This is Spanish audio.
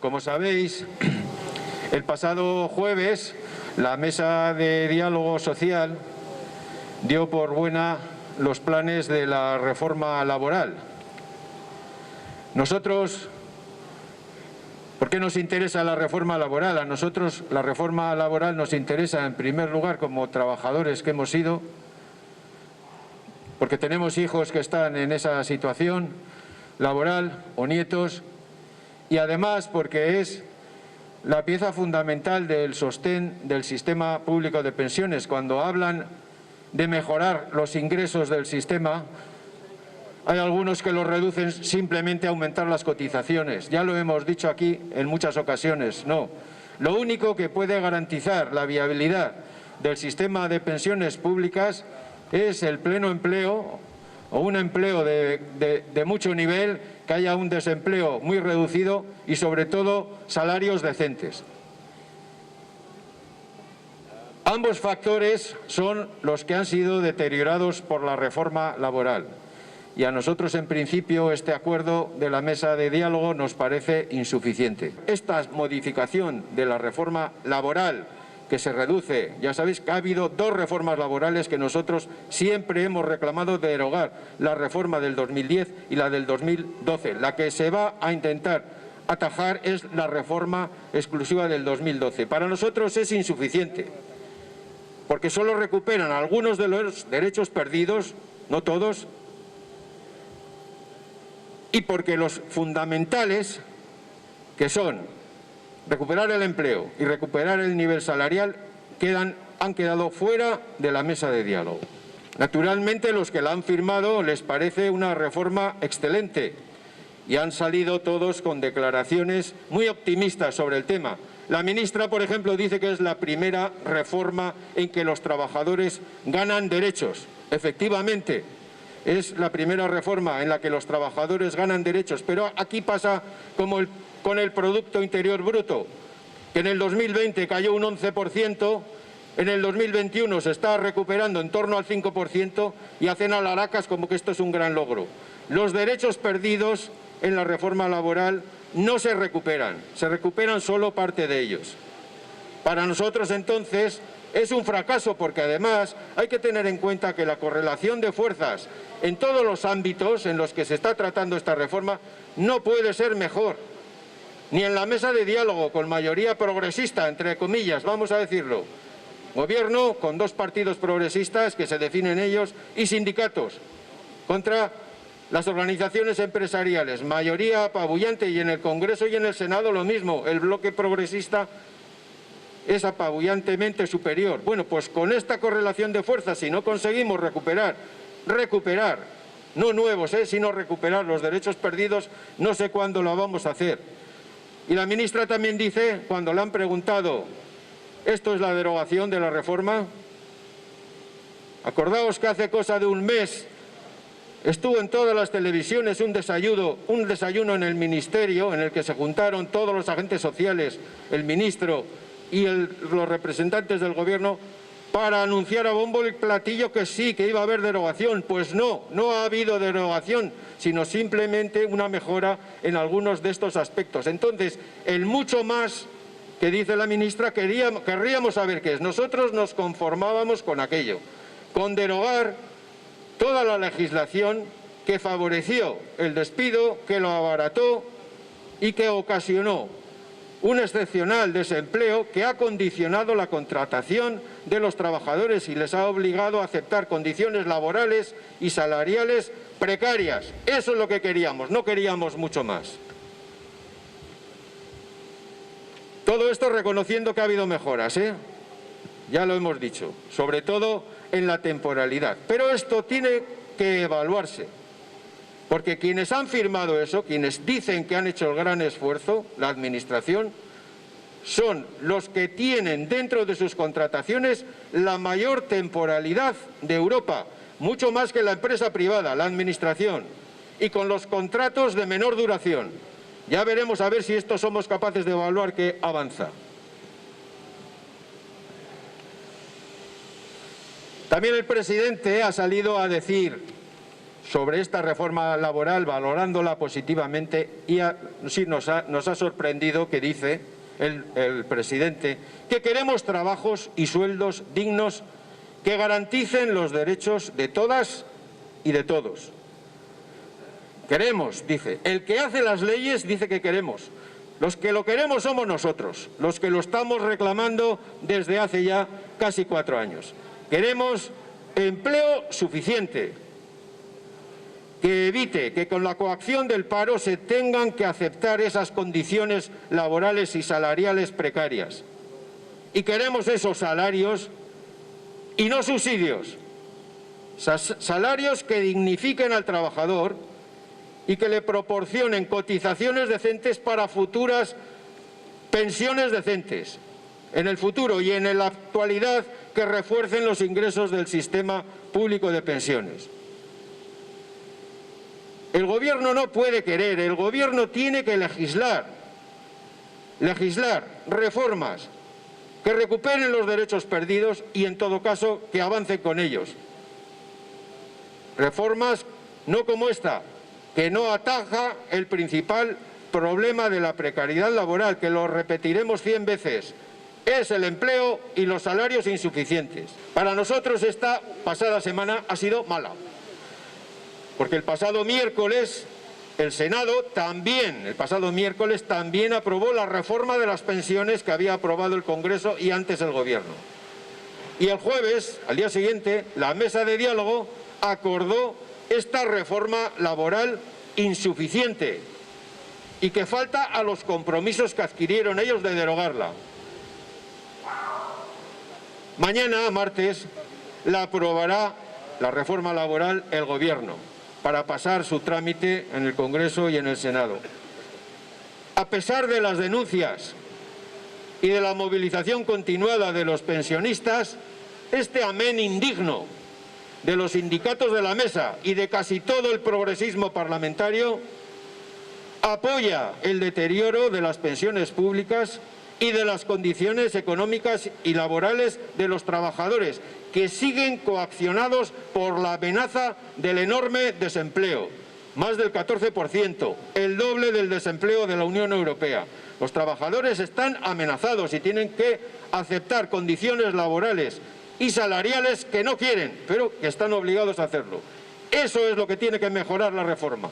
como sabéis, el pasado jueves la Mesa de Diálogo Social dio por buena los planes de la reforma laboral. Nosotros, ¿por qué nos interesa la reforma laboral? A nosotros la reforma laboral nos interesa en primer lugar como trabajadores que hemos sido, porque tenemos hijos que están en esa situación laboral o nietos, y además porque es la pieza fundamental del sostén del sistema público de pensiones. Cuando hablan de mejorar los ingresos del sistema, hay algunos que los reducen simplemente a aumentar las cotizaciones. Ya lo hemos dicho aquí en muchas ocasiones. No. Lo único que puede garantizar la viabilidad del sistema de pensiones públicas es el pleno empleo o un empleo de mucho nivel, que haya un desempleo muy reducido y sobre todo salarios decentes. Ambos factores son los que han sido deteriorados por la reforma laboral. Y a nosotros, en principio, este acuerdo de la mesa de diálogo nos parece insuficiente. Esta modificación de la reforma laboral que se reduce, ya sabéis que ha habido dos reformas laborales que nosotros siempre hemos reclamado derogar, la reforma del 2010 y la del 2012. La que se va a intentar atajar es la reforma exclusiva del 2012. Para nosotros es insuficiente, porque solo recuperan algunos de los derechos perdidos, no todos, y porque los fundamentales, que son recuperar el empleo y recuperar el nivel salarial, han quedado fuera de la mesa de diálogo. Naturalmente, los que la han firmado les parece una reforma excelente y han salido todos con declaraciones muy optimistas sobre el tema. La ministra, por ejemplo, dice que es la primera reforma en que los trabajadores ganan derechos. Efectivamente, es la primera reforma en la que los trabajadores ganan derechos, pero aquí pasa como con el Producto Interior Bruto, que en el 2020 cayó un 11%, en el 2021 se está recuperando en torno al 5% y hacen alaracas como que esto es un gran logro. Los derechos perdidos en la reforma laboral no se recuperan solo parte de ellos. Para nosotros, entonces, es un fracaso, porque además hay que tener en cuenta que la correlación de fuerzas en todos los ámbitos en los que se está tratando esta reforma no puede ser mejor. Ni en la mesa de diálogo con mayoría progresista, entre comillas, vamos a decirlo, gobierno con dos partidos progresistas que se definen ellos y sindicatos, contra las organizaciones empresariales, mayoría apabullante, y en el Congreso y en el Senado lo mismo, el bloque progresista es apabullantemente superior. Bueno, pues con esta correlación de fuerzas, si no conseguimos recuperar, no nuevos, sino recuperar los derechos perdidos, no sé cuándo lo vamos a hacer. Y la ministra también dice, cuando le han preguntado, ¿esto es la derogación de la reforma? Acordaos que hace cosa de un mes estuvo en todas las televisiones un desayuno en el ministerio en el que se juntaron todos los agentes sociales, el ministro y los representantes del gobierno, para anunciar a bombo y platillo que sí, que iba a haber derogación. Pues no ha habido derogación, sino simplemente una mejora en algunos de estos aspectos. Entonces, el mucho más que dice la ministra, querríamos saber qué es. Nosotros nos conformábamos con aquello, con derogar toda la legislación que favoreció el despido, que lo abarató y que ocasionó un excepcional desempleo que ha condicionado la contratación de los trabajadores y les ha obligado a aceptar condiciones laborales y salariales precarias. Eso es lo que queríamos, no queríamos mucho más. Todo esto reconociendo que ha habido mejoras, ya lo hemos dicho, sobre todo en la temporalidad. Pero esto tiene que evaluarse, porque quienes han firmado eso, quienes dicen que han hecho el gran esfuerzo, la Administración, son los que tienen dentro de sus contrataciones la mayor temporalidad de Europa, mucho más que la empresa privada, la Administración, y con los contratos de menor duración. Ya veremos a ver si esto somos capaces de evaluar que avanza. También el presidente ha salido a decir sobre esta reforma laboral, valorándola positivamente, y sí nos ha sorprendido que dice el presidente que queremos trabajos y sueldos dignos que garanticen los derechos de todas y de todos. Queremos, dice, el que hace las leyes dice que queremos. Los que lo queremos somos nosotros, los que lo estamos reclamando desde hace ya casi 4 años. Queremos empleo suficiente, que evite que con la coacción del paro se tengan que aceptar esas condiciones laborales y salariales precarias. Y queremos esos salarios y no subsidios, salarios que dignifiquen al trabajador y que le proporcionen cotizaciones decentes para futuras pensiones decentes en el futuro y en la actualidad, que refuercen los ingresos del sistema público de pensiones. El Gobierno no puede querer, el Gobierno tiene que legislar reformas que recuperen los derechos perdidos y, en todo caso, que avancen con ellos. Reformas no como esta, que no ataja el principal problema de la precariedad laboral, que lo repetiremos 100 veces, es el empleo y los salarios insuficientes. Para nosotros esta pasada semana ha sido mala, porque el pasado miércoles el Senado también aprobó la reforma de las pensiones que había aprobado el Congreso y antes el Gobierno. Y el jueves, al día siguiente, la mesa de diálogo acordó esta reforma laboral insuficiente y que falta a los compromisos que adquirieron ellos de derogarla. Mañana, martes, la aprobará la reforma laboral el Gobierno para pasar su trámite en el Congreso y en el Senado. A pesar de las denuncias y de la movilización continuada de los pensionistas, este amén indigno de los sindicatos de la mesa y de casi todo el progresismo parlamentario apoya el deterioro de las pensiones públicas y de las condiciones económicas y laborales de los trabajadores, que siguen coaccionados por la amenaza del enorme desempleo, más del 14%, el doble del desempleo de la Unión Europea. Los trabajadores están amenazados y tienen que aceptar condiciones laborales y salariales que no quieren, pero que están obligados a hacerlo. Eso es lo que tiene que mejorar la reforma.